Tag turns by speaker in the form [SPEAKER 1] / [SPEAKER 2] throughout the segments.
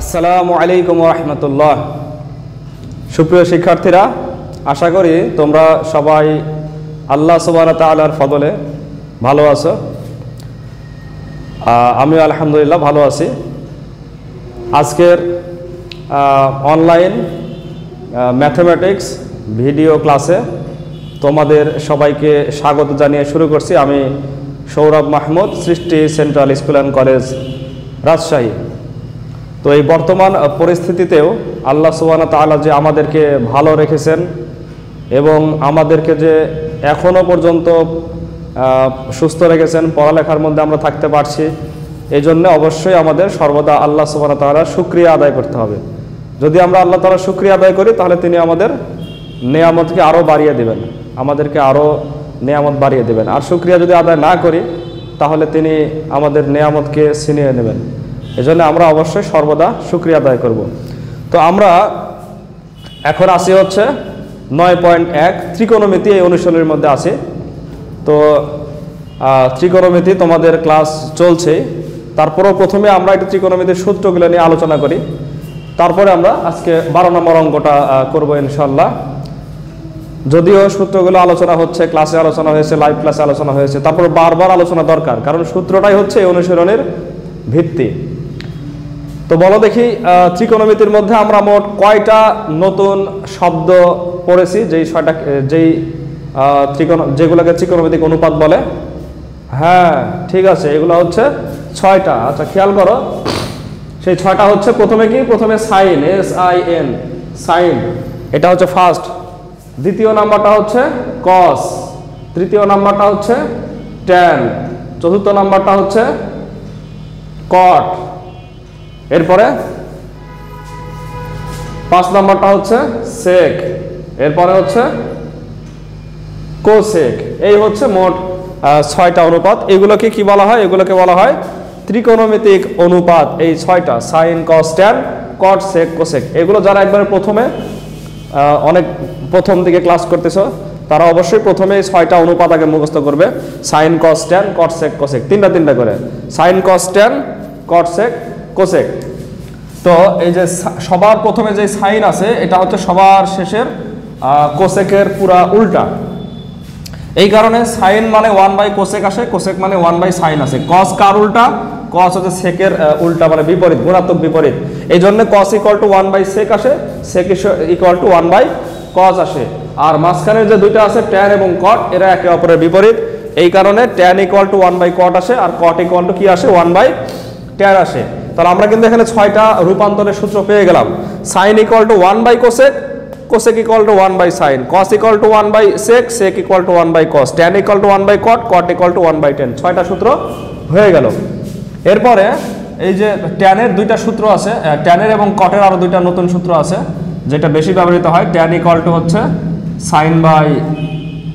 [SPEAKER 1] আসসালামু আলাইকুম ওয়া রাহমাতুল্লাহ। সুপ্রিয় শিক্ষার্থীরা, আশা করি তোমরা সবাই আল্লাহ সুবহানাহু ওয়া তাআলার ফজলে ভালো আছো। আমিও আলহামদুলিল্লাহ ভালো আছি। আজকের অনলাইন ম্যাথমেটিক্স ভিডিও ক্লাসে তোমাদের সবাইকে স্বাগত জানিয়ে শুরু করছি। আমি সৌরভ মাহমুদ, সৃষ্টি central school and college, Rajshahi. তো এই বর্তমান পরিস্থিতিতেও আল্লাহ সুবহানাহু ওয়া তাআলা যে আমাদেরকে ভালো রেখেছেন এবং আমাদেরকে যে এখনও পর্যন্ত সুস্থ রেখেছেন, পড়ালেখার মধ্যে আমরা থাকতে পারছি, এই জন্য অবশ্যই আমাদের সর্বদা আল্লাহ সুবহানাহু ওয়া তাআলার শুকরিয়া আদায় করতে হবে। যদি আমরা আল্লাহ তাআলার শুকরিয়া আদায় করি তাহলে তিনি আমাদের নেয়ামতকে আরও বাড়িয়ে দেবেন, আমাদেরকে আরও নেয়ামত বাড়িয়ে দেবেন। আর শুকরিয়া যদি আদায় না করি তাহলে তিনি আমাদের নেয়ামতকে ছিনিয়ে নেবেন। এজন্য আমরা অবশ্যই সর্বদা শুকরিয়া আদায় করব। তো আমরা এখন আসি হচ্ছে 9.1 ত্রিকোণমিতি, এই অনুশীলনের মধ্যে আছি। তো ত্রিকোণমিতি তোমাদের ক্লাস চলছে, তারপরেও প্রথমে আমরা একটু ত্রিকোণমিতির সূত্রগুলো নিয়ে আলোচনা করি, তারপরে আমরা আজকে 12 নম্বর অঙ্কটা করব ইনশাল্লাহ। যদিও সূত্রগুলো আলোচনা হচ্ছে, ক্লাসে আলোচনা হয়েছে, লাইভ ক্লাসে আলোচনা হয়েছে, তারপর বারবার আলোচনা দরকার, কারণ সূত্রটাই হচ্ছে এই অনুশীলনের ভিত্তি। তো বলো দেখি, ত্রিকোণমিতির মধ্যে আমরা মোট কয়টা নতুন শব্দ পড়েছি যেগুলোকে ত্রিকোণমিতিক অনুপাত বলে? হ্যাঁ, ঠিক আছে, এগুলো হচ্ছে 6টা। আচ্ছা, খেয়াল করো, সেই 6টা হচ্ছে প্রথমে সাইন, SIN, সাইন, এটা হচ্ছে ফার্স্ট। দ্বিতীয় নাম্বারটা হচ্ছে কস, তৃতীয় নাম্বারটা হচ্ছে ট্যান, চতুর্থ নাম্বারটা হচ্ছে কট, এরপরে 5 নাম্বারটা হচ্ছে সেক, এরপরে হচ্ছে কোসেক। এই হচ্ছে মোট 6টা অনুপাত। এগুলোকে কি বলা হয়? এগুলোকে বলা হয় ত্রিকোণমিতিক অনুপাত। এই 6টা, সাইন, কস, ট্যান, কট, সেক, কোসেক, এগুলো যারা একবারে অনেক প্রথম দিকে ক্লাস করতেছো তারা অবশ্যই প্রথমে এই 6টা অনুপাত আগে মুখস্থ করবে। সাইন, কস, ট্যান, কট, সেক, কোসেক, তিনটা করে। সাইন, কস, ট্যান, কট, সেক, কোসেক। তো এই যে সবার প্রথমে যে সাইন আছে এটা হচ্ছে সবার শেষের কোসেকের পুরা উল্টা। এই কারণে সাইন মানে 1/কোসেক আসে, কোসেক মানে 1/সাইন আসে। কস কার উল্টা? কস হচ্ছে সেকের উল্টা, মানে বিপরীত, গুণাত্মক বিপরীত। এই জন্য কস ইকুয়াল টু 1/সেক আসে, সেক ইকুয়াল টু 1/কস আসে। আর মাঝখানের যে দুইটা আছে ট্যান এবং কট, এরা একে অপরের বিপরীত। এই কারণে ট্যান ইকুয়াল টু 1/কট আসে, আর কট ইকুয়াল টু কি আসে? 1/ট্যান আসে। তাহলে আমরা কিন্তু এখানে 6টা রূপান্তরের সূত্র পেয়ে গেলাম। সাইন ইকুয়াল টু 1/কোসেক, কোসেক ইকুয়াল টু 1/সাইন, কস ইকুয়াল টু 1/সেক, সেক ইকুয়াল টু 1/কস, ট্যান ইকুয়াল টু 1/কট, কট ইকুয়াল টু 1/ট্যান। 6টা সূত্র হয়ে গেল। এরপরে এই যে ট্যানের 2টা সূত্র আছে, ট্যানের এবং কটের আরো 2টা নতুন সূত্র আছে যেটা বেশি ব্যবহৃত হয়। ট্যান ইকুয়াল টু হচ্ছে সাইন বাই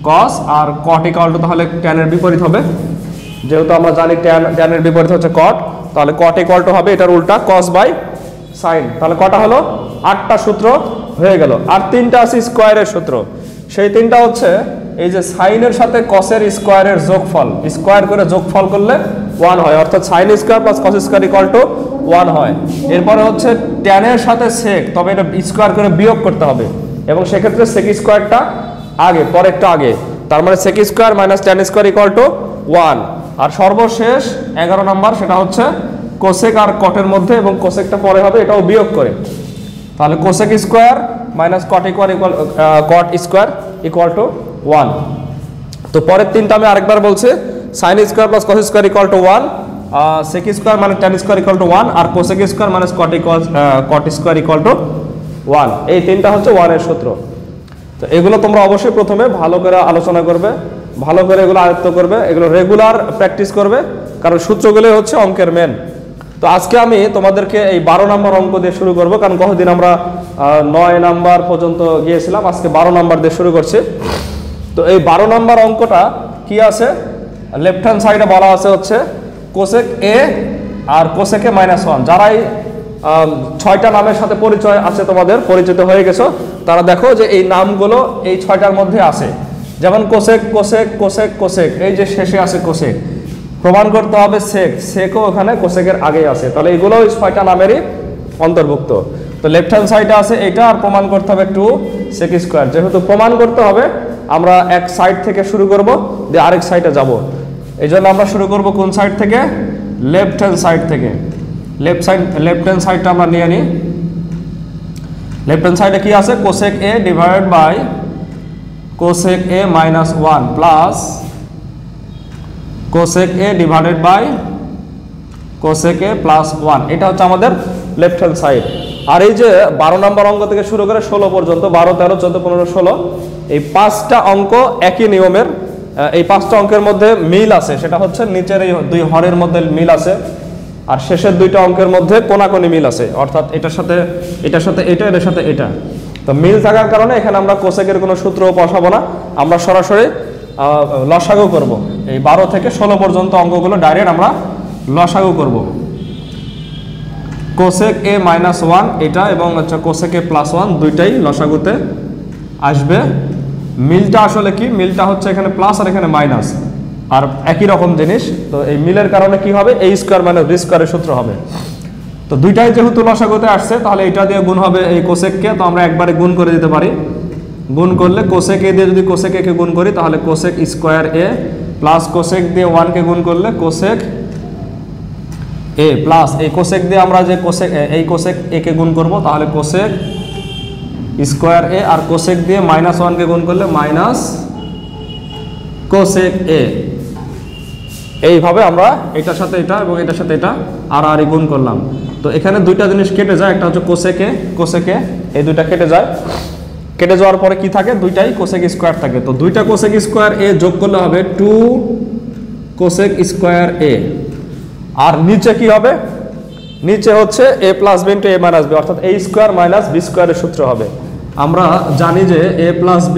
[SPEAKER 1] কস, আর কট ইকুয়াল টু তাহলে ট্যানের বিপরীত হবে। যেহেতু আমরা জানি ট্যানের বিপরীত হচ্ছে কট, তাহলে কট ইকুয়াল টু হবে এটার উল্টা, কস বাই সাইন। তাহলে কটা হলো? 8টা সূত্র হয়ে গেল। আর 3টা আছে স্কোয়ারের সূত্র। সেই 3টা হচ্ছে এই যে সাইনের সাথে কসের স্কোয়ারের যোগফল, স্কোয়ার করে যোগফল করলে 1 হয়, অর্থাৎ sign square plus cos square equal to 1 হয়। এরপরে হচ্ছে ট্যানের সাথে সেক, তবে এটা স্কোয়ার করে বিয়োগ করতে হবে, এবং সেক্ষেত্রে সেক স্কোয়ারটা আগে, পরেরটা আগে। তার মানে sec square minus tan square equal to 1। আর সর্বশেষ 11 নম্বর, সেটা হচ্ছে কোসেক আর কটের মধ্যে, এবং কোসেকটা পরে হবে, এটাও বিয়োগ করে। তাহলে cosec square minus cot square equal to 1। তো পরের 3টা আমি আরেকবার বলছি, sine square plus cos square equal to 1, sec square মানে ট্যান স্কোয়ার ইকুয়াল টু 1, আর cosec square minus cot square equal to 1। এই 3টা হচ্ছে 1 এর সূত্র। তো এগুলো তোমরা অবশ্যই প্রথমে ভালো করে আলোচনা করবে, ভালো করে এগুলো আয়ত্ত করবে, এগুলো রেগুলার প্র্যাকটিস করবে, কারণ সূত্রগুলো হচ্ছে অঙ্কের মেন। তো আজকে আমি তোমাদেরকে এই 12 নম্বর অঙ্ক দিয়ে শুরু করব, কারণ কতদিন আমরা 9 নাম্বার পর্যন্ত গিয়েছিলাম, আজকে 12 নাম্বার দিয়ে শুরু করছি। তো এই 12 নম্বর অঙ্কটা কি আছে? লেফট হ্যান্ড সাইডে বলা আছে হচ্ছে কোসেক এ আর কোসেকে -1। যারাই 6টা নামের সাথে পরিচয় আছে, তোমাদের পরিচিত হয়ে গেছো, তারা দেখো যে এই নামগুলো এই 6টার মধ্যে আছে। যেমন কোসেক, কোসেক, কোসেক, কোসেক, এই যে শেষে আছে কোসেক, প্রমাণ করতে হবে সেক, সেকও ওখানে কোসেকের আগেই আছে। তাহলে এগুলো ওই 6টা নামেরই অন্তর্ভুক্ত। তো লেফট হ্যান্ড সাইডে আছে এটা, আর প্রমাণ করতে হবে 2 sec স্কয়ার। যেহেতু প্রমাণ করতে হবে আমরা এক সাইড থেকে শুরু করব, দিয়ে আরেক সাইডে যাব। এই জন্য আমরা শুরু করব কোন সাইড থেকে? লেফট হ্যান্ড সাইড থেকে। লেফট হ্যান্ড সাইডটা আমরা নিয়ে নিই। লেফট হ্যান্ড সাইডে কি আছে? Cosec A divided by cosec A minus 1 plus cosec A divided by cosec A plus 1। এটা হচ্ছে আমাদের লেফট হ্যান্ড সাইড। আর এই যে 12 নম্বর অঙ্ক থেকে শুরু করে 16 পর্যন্ত, 12, 13, 14, 15, 16, এই 5টা অঙ্ক একই নিয়মের। এই 5টা অঙ্কের মধ্যে মিল আছে, সেটা হচ্ছে নিচের এই 2 হরের মধ্যে মিল আছে, আর শেষের 2টা অঙ্কের মধ্যে কোনাকুনি মিল আছে, অর্থাৎ এটার সাথে এটা, এটার সাথে এটা। তো মিল থাকার কারণে এখানে আমরা কোসেকের কোনো সূত্র বসাবো না, আমরা সরাসরি লসাগু করব। এই 12 থেকে 16 পর্যন্ত অঙ্কগুলো ডাইরেক্ট আমরা লসাগু করব। কোসেক এ মাইনাস 1 এটা এবং হচ্ছে কোসেক এ প্লাস 1 দুইটাই লসাগুতে আসবে। মিলটা আসলে কি? মিলটা হচ্ছে এখানে প্লাস আর এখানে মাইনাস, আর একই রকম জিনিস। তো এই মিলের কারণে কি হবে? a স্কয়ার মাইনাস b স্কয়ারের সূত্র হবে। তো দুইটাই যেহেতু লসাগুতে আসছে, তাহলে এটা দিয়ে গুণ হবে এই কোসেককে, তো আমরা একবারে গুণ করে দিতে পারি। গুণ করলে কোসেক এ দিয়ে যদি কোসেক এ কে গুণ করি, তাহলে কোসেক স্কয়ার এ প্লাস কোসেক দিয়ে 1 কে গুণ করলে কোসেক এ প্লাস এই কোসেক দিয়ে আমরা যে কোসেক এই কোসেক এ কে গুণ করব, তাহলে কোসেক স্কয়ার এ, আর কোসেক দিয়ে মাইনাস 1 কে গুণ করলে মাইনাস কোসেক এ। এইভাবে আমরা এটার সাথে এটা এবং এটার সাথে এটা আর গুণ করলাম। তো এখানে দুইটা জিনিস কেটে যায়, একটা হচ্ছে কোসেক এ, এই দুইটা কেটে যায়। কেটে যাওয়ার পরে কি থাকে? দুইটাই কোসেক স্কয়ার থাকে। তো দুইটা কোসেক স্কয়ার এ যোগ করলে হবে 2 কোসেক স্কয়ার এ। আর নিচে কি হবে? নিচে হচ্ছে a plus b into a minus b, অর্থাৎ a স্কয়ার মাইনাস b স্কয়ারের সূত্র হবে। আমরা জানি যে a plus b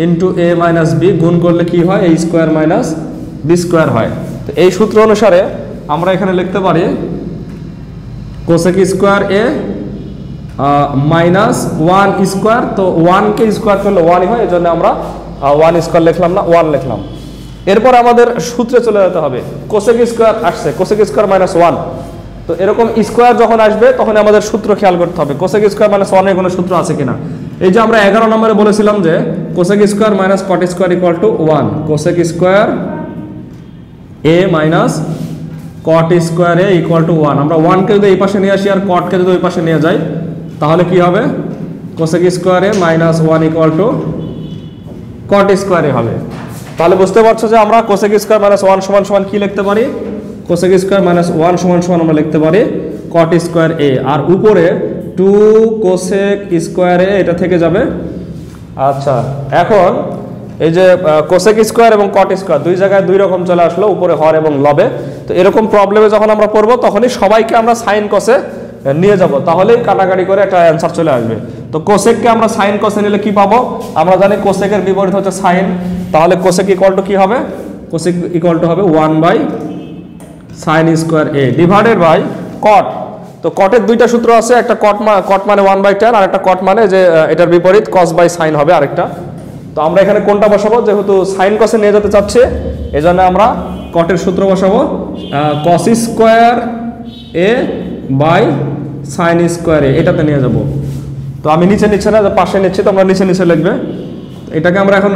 [SPEAKER 1] into a minus b গুণ করলে কি হয়? a square minus b square হয়। তো এই সূত্র অনুসারে আমরা এখানে লিখতে পারি cosec square a minus 1 square. তো 1 কে স্কয়ার করলে 1 হয়, এই জন্য আমরা 1 স্কয়ার লিখলাম না, 1 লিখলাম। এরপর আমাদের সূত্রে চলে যেতে হবে। কোসেক স্কয়ার আসছে, কোসেক স্কয়ার মাইনাস 1। তো এরকম স্কয়ার যখন আসবে তখন আমাদের সূত্র খেয়াল করতে হবে কোসেক স্কয়ার মাইনাস 1 এর কোনো সূত্র আছে কিনা। এই যে আমরা 11 নম্বরে বলেছিলাম যে cosec square minus caught square equal to 1। Cosec square A minus caught square A equal to 1। আমরা 1 কে যদি এই পাশে নিয়ে আসি আর কট কে যদি ওই পাশে নিয়ে যাই, তাহলে কি হবে? Cosec square A minus 1 equal to cot square A হবে। তাহলে বুঝতে পারছো যে আমরা কোসেক স্কয়ার মাইনাস 1 সমান সমান কি লিখতে পারি? কোসেক স্কয়ার মাইনাস 1 সমান সমান আমরা লিখতে পারি কট স্কয়ার এ, আর উপরে 2 কোসেক স্কয়ার এ এটা থেকে যাবে। আচ্ছা, এখন এই যে কোসেক স্কয়ার এবং কট স্কয়ার দুই জায়গায় দুই রকম চলে আসলো, উপরে হর এবং লবে। তো এরকম প্রবলেমে যখন আমরা পড়বো তখনই সবাইকে আমরা সাইন কসে নিয়ে যাব, তাহলেই কাটাকাটি করে একটা অ্যান্সার চলে আসবে। তো কোসেককে আমরা সাইন কসে নিলে কি পাবো? আমরা জানি কোসেকের বিপরীত হচ্ছে সাইন, তাহলে কোসেক ইকুয়াল টু কি হবে? কোসেক ইকুয়াল টু হবে 1 by sine square A divided by cot. তো কটের দুইটা সূত্র আছে, একটা কট মানে 1/tan, আর একটা কট মানে যে এটার বিপরীত কস বাই সাইন হবে আরেকটা। তো আমরা এখানে কোনটা বসাবো? যেহেতু সাইন কসে নিয়ে যেতে চাচ্ছে, এজন্য আমরা কটের সূত্র বসাবো cos square A by sine square A, এটাতে নিয়ে যাব। তো আমি নিচে না, পাশে নিচ্ছি, তো আমরা নিচে লিখবে। এটাকে আমরা এখন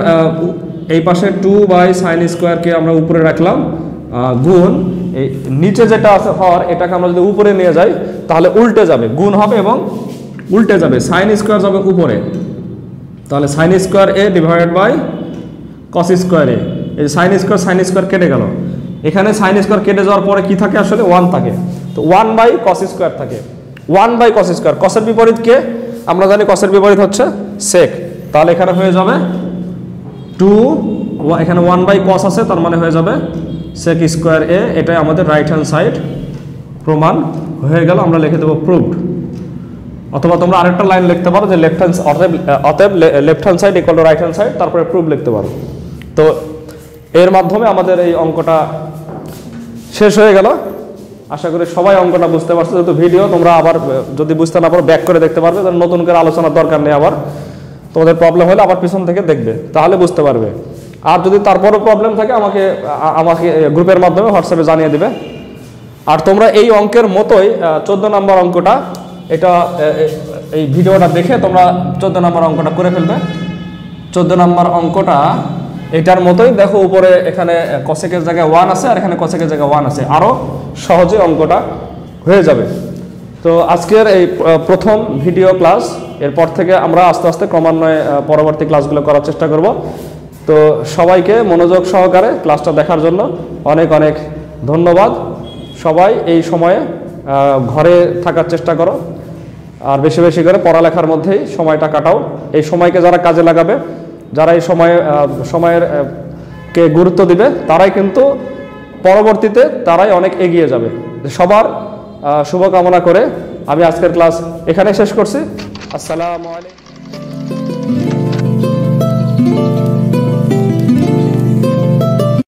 [SPEAKER 1] এই পাশে 2 বাই সাইন স্কয়ার কে আমরা উপরে রাখলাম, গুণ এই নিচে যেটা আছে হর, এটাকে আমরা যদি উপরে নিয়ে যাই তাহলে উল্টে যাবে, গুণ হবে এবং উল্টে যাবে, সাইন স্কয়ার যাবে উপরে। তাহলে sine square A divided by cos square A. এই সাইন স্কয়ার কেটে গেল, এখানে সাইন স্কয়ার কেটে যাওয়ার পরে কি থাকে? আসলে 1 থাকে। তো 1 বাই কস স্কয়ার থাকে, 1 বাই কস স্কয়ার। কসের বিপরীত কে? আমরা জানি কসের বিপরীত হচ্ছে সেক। তাহলে এখানে হয়ে যাবে 2, এখানে 1 বাই কস আছে, তার মানে হয়ে যাবে সেক স্কয়ার এ। এটাই আমাদের রাইট হ্যান্ড সাইড প্রমাণ হয়ে গেল, আমরা লিখে দেবো প্রুভড। অথবা তোমরা আরেকটা লাইন লিখতে পারো যে লেফট হ্যান্ড, অতএব left hand side equal to right hand side, তারপরে প্রুভ লিখতে পারো। তো এর মাধ্যমে আমাদের এই অঙ্কটা শেষ হয়ে গেল। আশা করি সবাই অঙ্কটা বুঝতে পারছো। যেহেতু ভিডিও, তোমরা আবার যদি বুঝতে না পারো ব্যাক করে দেখতে পারবে, নতুন করে আলোচনার দরকার নেই। আবার তোমাদের প্রবলেম হলে আবার পিছন থেকে দেখবে, তাহলে বুঝতে পারবে। আর যদি তারপরও প্রবলেম থাকে আমাকে গ্রুপের মাধ্যমে হোয়াটসঅ্যাপে জানিয়ে দিবে। আর তোমরা এই অঙ্কের মতোই 14 নম্বর অঙ্কটা এটা এই ভিডিওটা দেখে তোমরা 14 নম্বর অঙ্কটা করে ফেলবে। 14 নম্বর অঙ্কটা এটার মতোই, দেখো উপরে এখানে কোসেকের জায়গায় 1 আছে আর এখানে কোসেকের জায়গায় 1 আছে, আরও সহজে অঙ্কটা হয়ে যাবে। তো আজকের এই প্রথম ভিডিও ক্লাস, এরপর থেকে আমরা আস্তে আস্তে ক্রমান্বয়ে পরবর্তী ক্লাসগুলো করার চেষ্টা করব। তো সবাইকে মনোযোগ সহকারে ক্লাসটা দেখার জন্য অনেক অনেক ধন্যবাদ। সবাই এই সময়ে ঘরে থাকার চেষ্টা করো, আর বেশি বেশি করে পড়ালেখার মধ্যেই সময়টা কাটাও। এই সময়কে যারা কাজে লাগাবে, যারা এই সময়ের কে গুরুত্ব দিবে, তারাই কিন্তু পরবর্তীতে তারাই অনেক এগিয়ে যাবে। সবার শুভকামনা করে আমি আজকের ক্লাস এখানে শেষ করছি। আসসালামু আলাইকুম।